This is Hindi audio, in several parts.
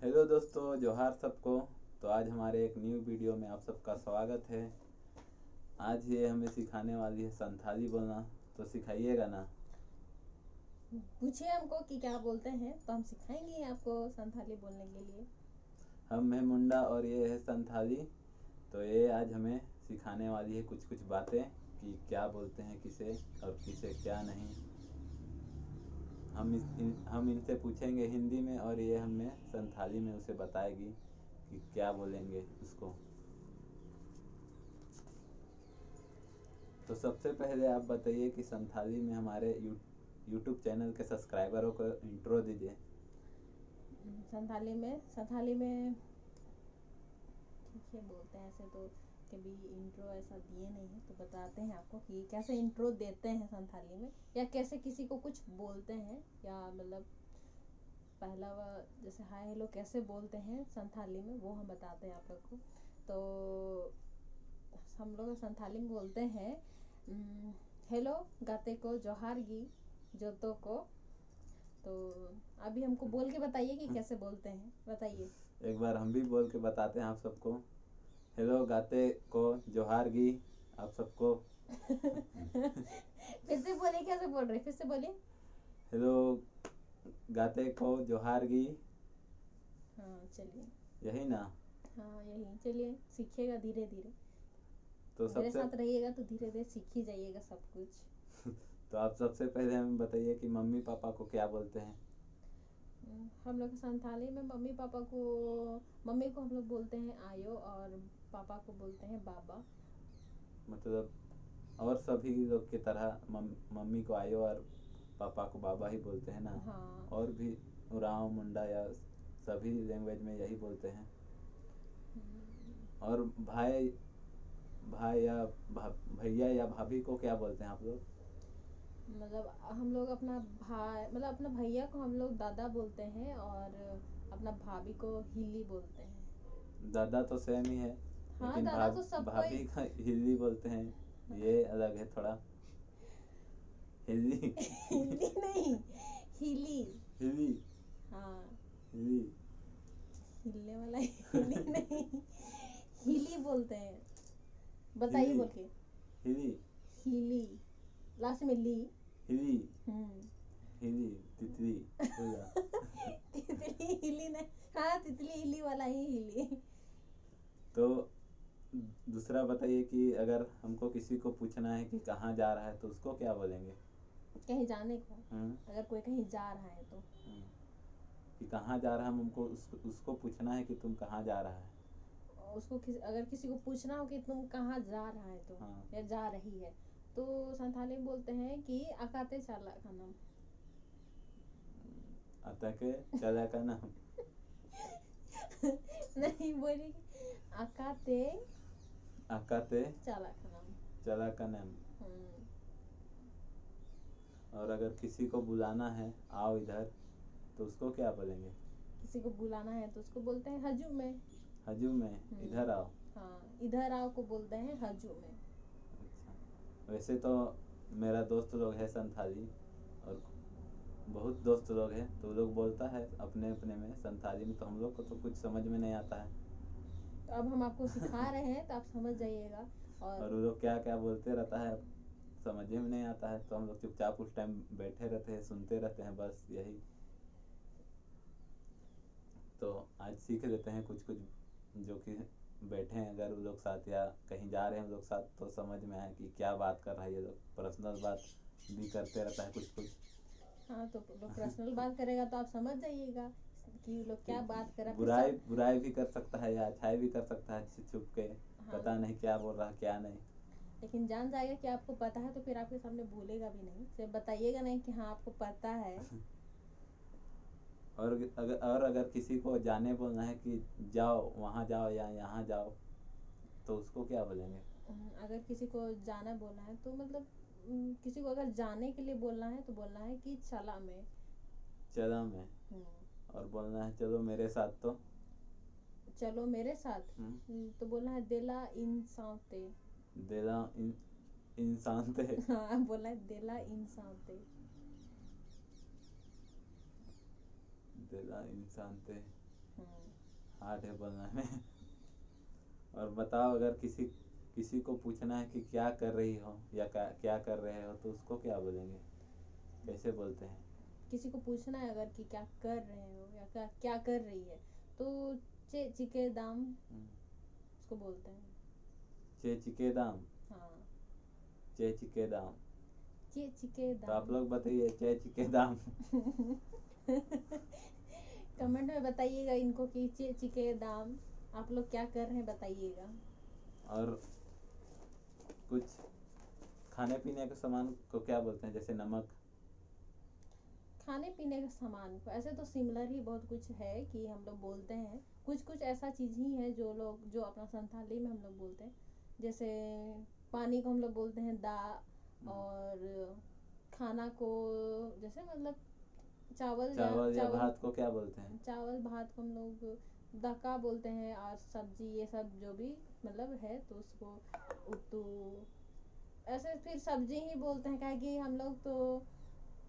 हेलो दोस्तों, जोहार सबको। तो आज हमारे एक न्यू वीडियो में आप सबका स्वागत है। आज ये हमें सिखाने वाली है संथाली बोलना, तो सिखाइएगा ना। पूछिए हमको कि क्या बोलते हैं तो हम सिखाएंगे आपको संथाली बोलने के लिए। हम है मुंडा और ये है संथाली। तो ये आज हमें सिखाने वाली है कुछ कुछ बातें कि क्या बोलते हैं किसे और किसे क्या नहीं। हम इनसे पूछेंगे हिंदी में और ये हमें संथाली में उसे बताएगी कि क्या बोलेंगे उसको। तो सबसे पहले आप बताइए कि संथाली में हमारे यूट्यूब चैनल के सब्सक्राइबरों को इंट्रो दीजिए। संथाली में ठीक है बोलते हैं। ऐसे तो कभी इंट्रो ऐसा दिए नहीं है, तो बताते हैं आपको कि कैसे इंट्रो देते हैं संथाली में, या कैसे किसी को कुछ बोलते हैं, या मतलब पहला जैसे हाय हेलो कैसे बोलते हैं संथाली में, वो हम बताते हैं आप लोग को। तो हम लोग संथाली में बोलते हैं हेलो गाते को जोहार गी जोतो को। तो अभी हमको बोल के बताइए कि कैसे बोलते हैं, बताइए। एक बार हम भी बोल के बताते हैं आप सबको। हेलो गाते को जोहार गी आप सबको। फिर से बोलिए, कैसे बोल रहे, फिर से बोलिए। हेलो गाते को जोहार गी। हाँ चलिए। यही ना। हाँ यही, चलिए सीखिएगा धीरे धीरे। तो मेरे सबसे साथ रहिएगा तो धीरे धीरे सीख ही जाइएगा सब कुछ। तो आप सबसे पहले हमें बताइए कि मम्मी पापा को क्या बोलते हैं। हम लोग संथाली में मम्मी को हम लोग बोलते हैं आयो, और पापा को बोलते हैं बाबा। मतलब और सभी लोग की तरह मम्मी को आयो और पापा को बाबा ही बोलते हैं ना। हाँ। और भी उरांव मुंडा या सभी लैंग्वेज में यही बोलते हैं। और भाई भाई या भैया या भाभी को क्या बोलते हैं आप लोग। मतलब हम लोग अपना भाई, मतलब अपना भैया को हम लोग दादा बोलते हैं, और अपना भाभी को हिली बोलते हैं। दादा तो सेम ही है, हाँ लेकिन दादा तो सब कोई। भाभी का हिल्ली बोलते हैं। ये अलग है थोड़ा। हिल्ली। हिली नहीं, हिली। हिली। हाँ, हिली। हिलने वाला हिली नहीं, हिली बोलते हैं। बताइए हिली। बोल के। हिली। हिली, लास्ट में ली। हिली। हम्म। हिली तितली बोला। तितली हिली नहीं। हाँ तितली हिली वाला ही हिली। तो दूसरा बताइए कि अगर हमको किसी को पूछना है कि कहाँ जा रहा है तो उसको क्या बोलेंगे। कहीं जाने को, हम्म। अगर कोई कहीं जा रहा है तो हम्म, कि कहाँ जा रहा है, हम हमको उसको पूछना है कि तुम कहाँ जा रहा है। उसको अगर किसी को पूछना हो कि तुम कहाँ जा रहा है तो, हाँ। या जा रही है, तो संथाली में बोलते हैं कि अकाते चाला का नाम। अतः के चला का नाम। नहीं बोली, अकाते अकाते चाला का नाम। चला का नाम। हम्म। और अगर किसी को बुलाना है आओ इधर, तो उसको क्या बोलेंगे। किसी को बुलाना है तो उसको बोलते हैं हजू में। हजू में, इधर आओ। हाँ, इधर आओ को बोलते हैं हजू में। अच्छा, वैसे तो मेरा दोस्त लोग है संथाली, और बहुत दोस्त लोग हैं, तो वो लोग बोलता है अपने अपने में संथाली में, तो हम लोग को तो कुछ समझ में नहीं आता है। तो अब हम आपको सिखा रहे हैं तो आप समझ जाइएगा। और और वो लोग क्या क्या बोलते रहता है समझ में नहीं आता है, तो हम लोग चुपचाप उस टाइम बैठे रहते हैं, सुनते रहते हैं, बस यही। तो आज सीख लेते हैं कुछ कुछ, जो कि बैठे हैं अगर वो लोग साथ या कहीं जा रहे हैं लोग साथ, तो समझ में आए कि क्या बात कर रहा है ये लोग। पर्सनल बात भी करते रहता है कुछ कुछ। हाँ, तो पर्सनल बात करेगा तो आप समझ जाइएगा कि लोग कि क्या बात कर रहा, फिर बुराई सब। बुराई भी कर सकता है या अच्छाई भी कर सकता है, छुप के। हाँ, पता नहीं क्या बोल रहा है क्या नहीं। लेकिन जान जाएगा कि आपको पता है, तो फिर आपके सामने भूलेगा भी नहीं, सिर्फ बताइएगा नहीं कि हाँ आपको पता है। और अगर किसी को जाने बोलना है कि जाओ वहाँ जाओ या यहाँ जाओ, तो उसको क्या बोलेंगे। अगर किसी को जाना बोलना है तो मतलब किसी को अगर जाने के लिए बोलना है तो बोलना है कि चला में। चलो मैं। हम्म, और बोलना है चलो मेरे साथ तो। चलो मेरे साथ। हम्म, तो बोलना है देला इंसाते। देला इंसान थे। हाँ बोला है देला इंसाते। देला इंसान थे। हार्ड है बोलने में। और बताओ, अगर किसी किसी को पूछना है कि क्या कर रही हो या क्या कर रहे हो, तो उसको क्या बोलेंगे, कैसे बोलते हैं? किसी को पूछना है अगर कि क्या कर रहे हो या क्या क्या कर रही है, तो चे चिके दाम हम्म, उसको बोलते हैं। चे चिके दाम। हाँ, चे चिके दाम। चे चिके तो आप दाम। लोग बताइए चे चिके दाम। कमेंट में बताइएगा इनको कि चे चिके दाम आप लोग क्या कर रहे हैं, बताइएगा। और कुछ खाने पीने के सामान को क्या बोलते हैं, जैसे नमक? खाने पीने के सामान को ऐसे तो सिमिलर ही बहुत कुछ है कि हम लोग बोलते हैं, कुछ कुछ ऐसा चीज ही है जो अपना संथाली में हम लोग बोलते हैं। जैसे पानी को हम लोग बोलते हैं दा, और खाना को जैसे मतलब चावल या भात को क्या बोलते हैं? चावल भात को हम लोग दका बोलते हैं, और सब्जी ये सब जो भी मतलब है तो उसको उतू, ऐसे फिर सब्जी ही बोलते हैं, काहे कि हम लोग तो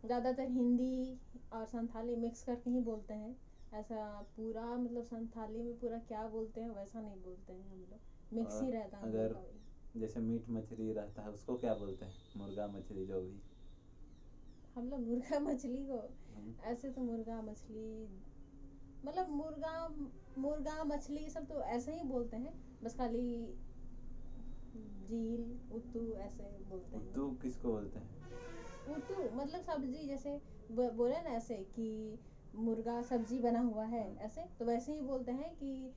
ज़्यादातर हिंदी और संथाली मिक्स करके ही बोलते हैं। ऐसा पूरा मतलब संथाली में पूरा क्या बोलते हैं वैसा नहीं बोलते हैं हम लोग, मिक्स ही और रहता है हम लोग अगर का भी। जैसे मीट मछली रहता है उसको क्या बोलते हैं, मुर्गा मछली जो भी? हम लोग मुर्गा मछली को हम्म, ऐसे तो मुर्गा मछली मतलब मुर्गा मुर्गा मछली ये सब तो ऐसे ही बोलते हैं, बस खाली झील उतू ऐसे बोलते हैं। उद्दू किसको बोलते हैं? उतू मतलब सब्जी, जैसे बोले ना ऐसे कि मुर्गा सब्जी बना हुआ है, ऐसे तो वैसे ही बोलते हैं कि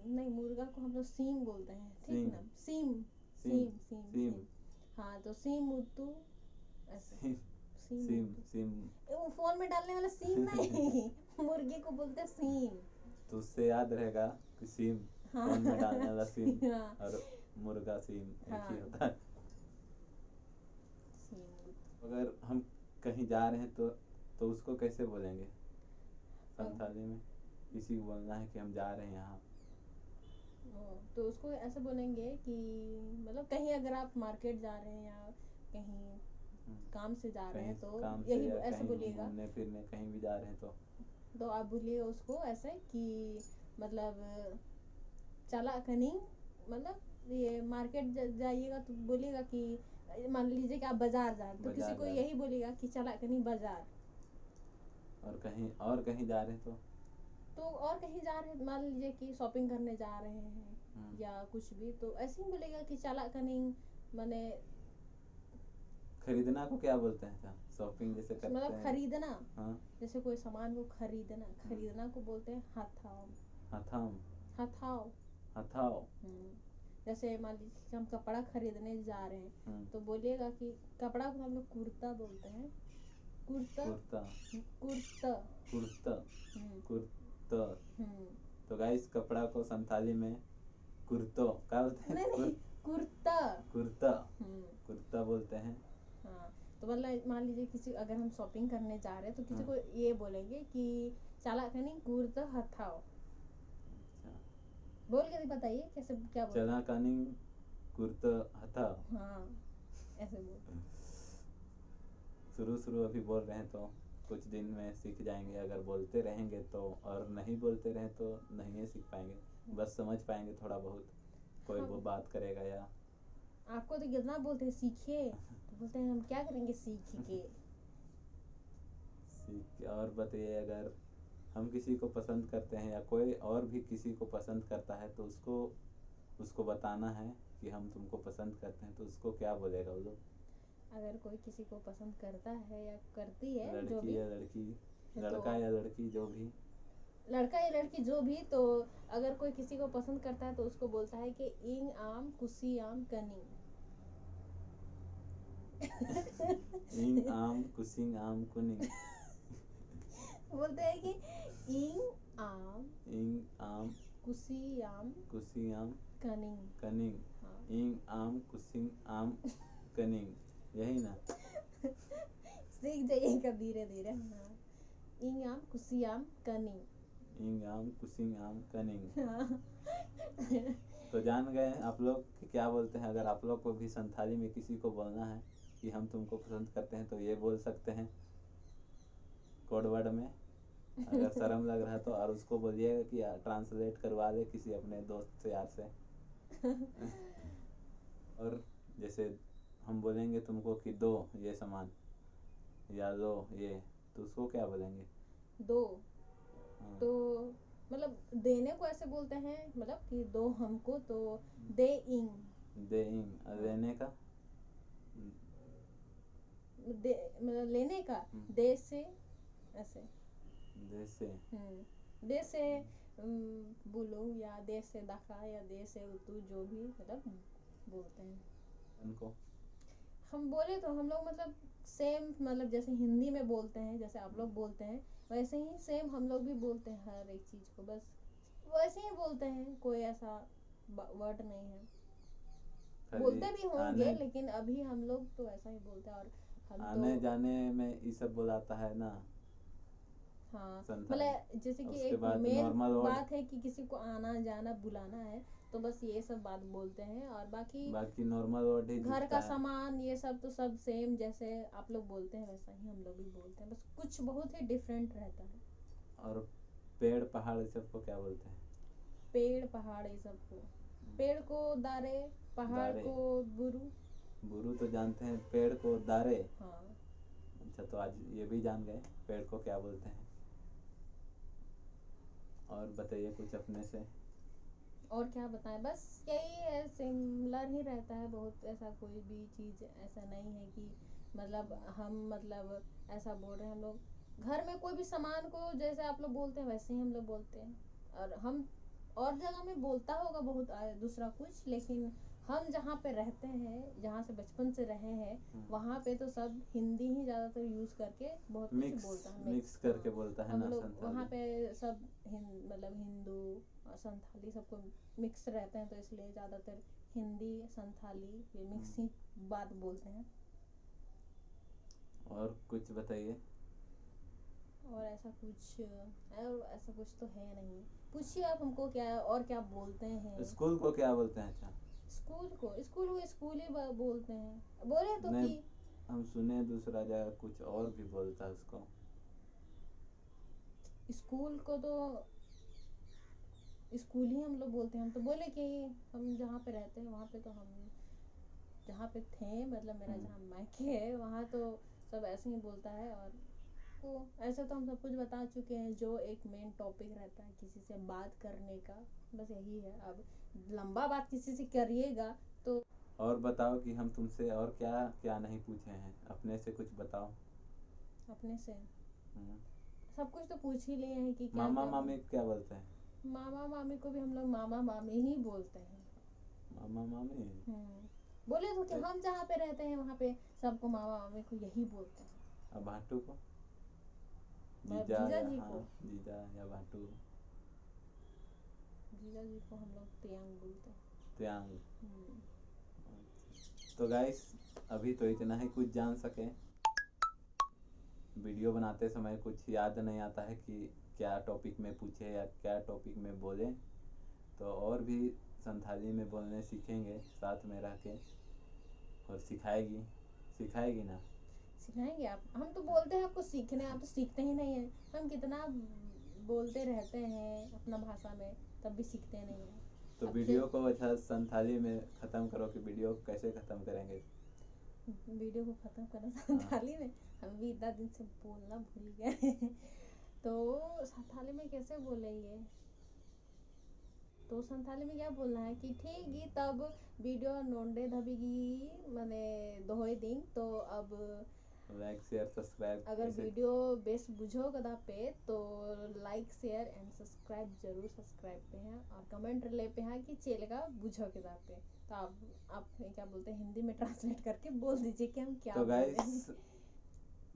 नहीं, मुर्गा को हम लोग सीम बोलते हैं, ठीक सींग। ना, सीम सीम। सीम सीम सीम। सीम। हाँ, तो सीम उतू ऐसे। सीम। सीम सीम। उतू सीम। वो फोन में डालने वाला सीम नहीं, मुर्गे को बोलते हैं सीम। तो उससे याद रहेगा कि सीम, हाँ। फोन में डालने वाला सीम, हाँ और मुर्गा सीम एक ही हाँ, होता है। सीम उतू। अगर हम कहीं जा रहे हैं तो उसको कैसे बोलेंगे संथाली में? किसी को बोलना है कि हम जा रहे हैं यहाँ। तो उसको ऐसे बोलेंगे कि मतलब कहीं अगर आप मार्केट जा रहे हैं या कहीं काम से जा रहे कहीं हैं तो काम से यही या ऐसे कहीं बोलिएगा। घूमने फिरने कहीं भी जा रहे हैं तो आप बोलिएगा उसको ऐसे कि मतलब चला कहीं, मतलब ये मार्केट जाइएगा तो बोलिएगा कि मान लीजिए कि आप बाजार जा रहे हैं तो किसी बाजार को जा रहे यही बोलिएगा कि चला कहीं बाजार। और कहीं जा रहे हैं तो और कहीं जा रहे हैं, मान लीजिए कि शॉपिंग करने जा रहे हैं या कुछ भी, तो ऐसे ही बोलेगा कि चला कहीं, माने खरीदना को क्या बोलते हैं क्या, शॉपिंग जैसे करते मतलब हैं? खरीदना, हाँ। जैसे कोई सामान को खरीदना को बोलते हैं हथाओ। हथाम। हथाओ। हथाओ। जैसे मान लीजिए कि हम कपड़ा खरीदने जा रहे हैं तो बोलिएगा कि कपड़ा को हम लोग कुर्ता बोलते हैं। कुर्ता। कुर्ता। कुर्ता। कुर्ता। हम्म कुर्ता। हम्म। तो गाइस, कपड़ा को संथाली में कुर्तो क्या बोलते हैं? नहीं नहीं, कुर्ता। कुर्ता। हम्म। कुर्ता बोलते हैं। हाँ, तो मतलब मान लीजिए किसी अगर हम शॉपिंग करने जा रहे हैं तो किसी हाँ। को ये बोलेंगे कि चला कहीं कुर्ता हथाओ। अच्छा। बोल के बताइए कैसे क्या बोलते चना हैं। कानी कुर्ता हथा। हाँ, ऐसे बोलते हैं। शुरू अभी बोल रहे हैं तो कुछ दिन में सीख जाएंगे, अगर बोलते रहेंगे तो, और नहीं बोलते रहे तो नहीं सीख पाएंगे, बस समझ पाएंगे थोड़ा बहुत, कोई वो हम बात करेगा या आपको तो कितना बोलते हैं सीखे, तो बोलते हैं हम क्या करेंगे सीख के। सीख के। और बताइए, अगर हम किसी को पसंद करते हैं या कोई और भी किसी को पसंद करता है तो उसको उसको बताना है कि हम तुमको पसंद करते हैं, तो उसको क्या बोलेगा वो लोग? अगर कोई किसी को पसंद करता है या करती है जो लड़की भी, या लड़की, तो लड़का या लड़की जो भी। लड़का या लड़की जो भी, तो अगर कोई किसी को पसंद करता है तो उसको बोलता है कि इंग आम कुसी आम कनी। इंग आम कुसिंग आम कुनिंग। बोलते हैं कि इंग आम कुसी आम कुसिंग आम कनिंग। कनिंग। हाँ। इंग आम कुसिंग आम कनिंग, यही ना? सीख जाइएगा धीरे धीरे। हाँ, इंग आम कुसी आम कनिंग। इंग आम कुसिंग आम कनिंग। हाँ। तो जान गए आप लोग कि क्या बोलते हैं। अगर आप लोग को भी संथाली में किसी को बोलना है कि हम तुमको पसंद करते हैं तो ये बोल सकते हैं कोड वर्ड में, अगर शर्म लग रहा है तो, और उसको बोलिएगा कि ट्रांसलेट करवा दे किसी अपने दोस्त से यार से। और जैसे हम बोलेंगे तुमको कि दो ये सामान या लो ये, तो उसको क्या बोलेंगे? दो हाँ, तो मतलब देने को ऐसे बोलते हैं, मतलब कि दो हमको, तो दे इंग। देइंग। और हाँ, लेने का? दे मतलब लेने का, हम्म, दे से ऐसे। दे से। दे से बुलू, या दे से दाका, या दे से उतू, जो भी मतलब बोलते हैं। उनको हम बोले तो हम लोग मतलब सेम, मतलब जैसे हिंदी में बोलते हैं, जैसे आप लोग बोलते हैं वैसे ही सेम हम लोग भी बोलते हैं हर एक चीज को, बस वैसे ही बोलते हैं, कोई ऐसा वर्ड नहीं है। खाली बोलते भी होंगे आने लेकिन अभी हम लोग तो ऐसा ही बोलते हैं। और हम तो आने जाने में ये सब बुलाता है ना हाँ, संथाली। मतलब जैसे कि उसके एक बाद मेन नॉर्मल वर्ड, बात है कि किसी को आना जाना बुलाना है, तो बस ये सब बात बोलते हैं। और बाकी बाकी नॉर्मल वर्ड ही घर दिखता का है। सामान ये सब तो सब सेम, जैसे आप लोग बोलते हैं वैसा ही हम लोग भी बोलते हैं, बस कुछ बहुत ही डिफरेंट रहता है। और पेड़ पहाड़ ये सब को क्या बोलते हैं? पेड़ पहाड़ ये सब को, पेड़ को दारे, पहाड़ दारे। को बुरु। बुरु तो जानते हैं, पेड़ को दारे। हाँ, अच्छा, तो आज ये भी जान गए पेड़ को क्या बोलते हैं। और बताइए कुछ अपने से। और क्या बताएं, बस यही है, सिमिलर ही रहता है बहुत, ऐसा कोई भी चीज ऐसा नहीं है कि मतलब हम मतलब ऐसा बोल रहे हैं। हम लोग घर में कोई भी सामान को जैसे आप लोग बोलते हैं वैसे ही हम लोग बोलते हैं। और हम और जगह में बोलता होगा बहुत दूसरा कुछ, लेकिन हम जहाँ पे रहते हैं, जहाँ से बचपन से रहे हैं, वहाँ पे तो सब हिंदी ही ज्यादातर यूज करके बहुत कुछ मिक्स बोलता है, मिक्स मिक्स। करके हाँ, बोलता है हम ना लोग वहाँ संथाली। पे सब मतलब हिंदू और संथाली सबको मिक्स रहते हैं, तो इसलिए ज्यादातर हिंदी संथाली ये मिक्स ही बात बोलते हैं। और कुछ बताइए। और ऐसा कुछ तो है नहीं। पूछिए आप हमको, क्या और क्या बोलते हैं। स्कूल को क्या बोलते हैं? अच्छा, स्कूल ही बोलते हैं, बोले तो नहीं, कि हम सुने दूसरा जगह कुछ और भी बोलता है उसको। स्कूल को तो स्कूल ही हम लोग बोलते हैं। हम तो बोले कि हम जहाँ पे रहते हैं वहाँ पे तो हम जहाँ पे थे, मतलब मेरा हम्म, जहाँ मायके है वहाँ तो सब ऐसे ही बोलता है। और को ऐसे तो हम सब कुछ बता चुके हैं, जो एक मेन टॉपिक रहता है किसी से बात करने का, बस यही है। अब लंबा बात किसी से करिएगा तो और बताओ कि हम तुमसे और क्या क्या नहीं पूछे हैं, अपने से कुछ बताओ। अपने से हम्म, सब कुछ तो पूछ ही लिए हैं कि क्या मामा क्या मामी को क्या बोलते हैं? मामा मामी को भी हम लोग मामा मामी ही बोलते हैं। मामा मामी। बोले तो कि ए, हम जहाँ पे रहते हैं वहाँ पे सबको मामा मामी को यही बोलते हैं। अब भाटू को? मतलब जीजा जीजा या जी हाँ, को, जीजा या भाटू। जीजा जी को हम लोग तियांग बोलते हैं। त्यांग। हम्म, तो गाइस, अभी तो इतना ही कुछ जान सके। वीडियो बनाते समय कुछ याद नहीं आता है कि क्या टॉपिक में पूछे या क्या टॉपिक में बोले, तो और भी संथाली में बोलने सीखेंगे साथ में रह के। और सिखाएगी सिखाएगी ना? सिखाएंगे आप, हम तो बोलते हैं आपको सीखने, आप तो सीखते ही नहीं है। हम कितना बोलते रहते हैं अपना भाषा में, तब भी सीखते नहीं है। तो अब वीडियो को अच्छा संथाली में ख़त्म करो, कि वीडियो को कैसे ख़त्म करेंगे? वीडियो को खत्म करना हाँ, संथाली में, हम भी इतना दिन से बोलना भूल गए हैं। तो संथाली में कैसे बोलेंगे, तो संथाली में क्या बोलना है कि ठीक ही तब वीडियो नोंडे धबीगी मने दोहोई दिन, तो अब लाइक शेयर सब्सक्राइब अगर ऐसे। वीडियो बेस बुझो कदा पे तो लाइक शेयर एंड सब्सक्राइब जरूर सब्सक्राइब पे हैं, और कमेंट ले पे हैं कि चलेगा बुझो कदा पे। तो आप क्या बोलते हैं, हिंदी में ट्रांसलेट करके बोल दीजिए कि हम क्या तो बोल रहे हैं। गाइस,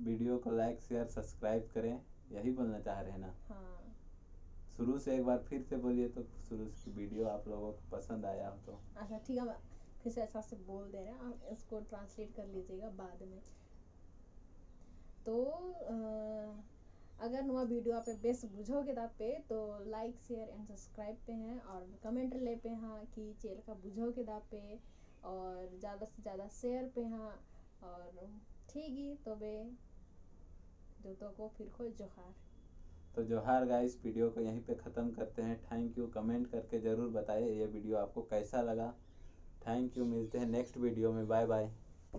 वीडियो को लाइक शेयर सब्सक्राइब करें, यही बोलना चाह रहे हैं ना? हाँ, शुरू से एक बार फिर से बोलिए, तो शुरू की वीडियो आप लोगों को पसंद आया हो तो। अच्छा ठीक है, हम फिर से ऐसा से बोल दे रहे हैं, आप इसको ट्रांसलेट कर लीजिएगा बाद में। तो अगर नवा वीडियो आप बेस बुझोगे ता पे तो लाइक शेयर एंड सब्सक्राइब पे हैं, और कमेंट ले पे हाँ कि चैनल का बुझोगे दा पे, और ज़्यादा से ज़्यादा शेयर पे हाँ। और ठीक ही तो बे जो तो को फिर को जोहार। तो जोहार गाइस, वीडियो को यहीं पे ख़त्म करते हैं। Thank you. कमेंट करके ज़रूर बताइए ये वीडियो आपको कैसा लगा। Thank you. मिलते हैं नेक्स्ट वीडियो में। Bye bye.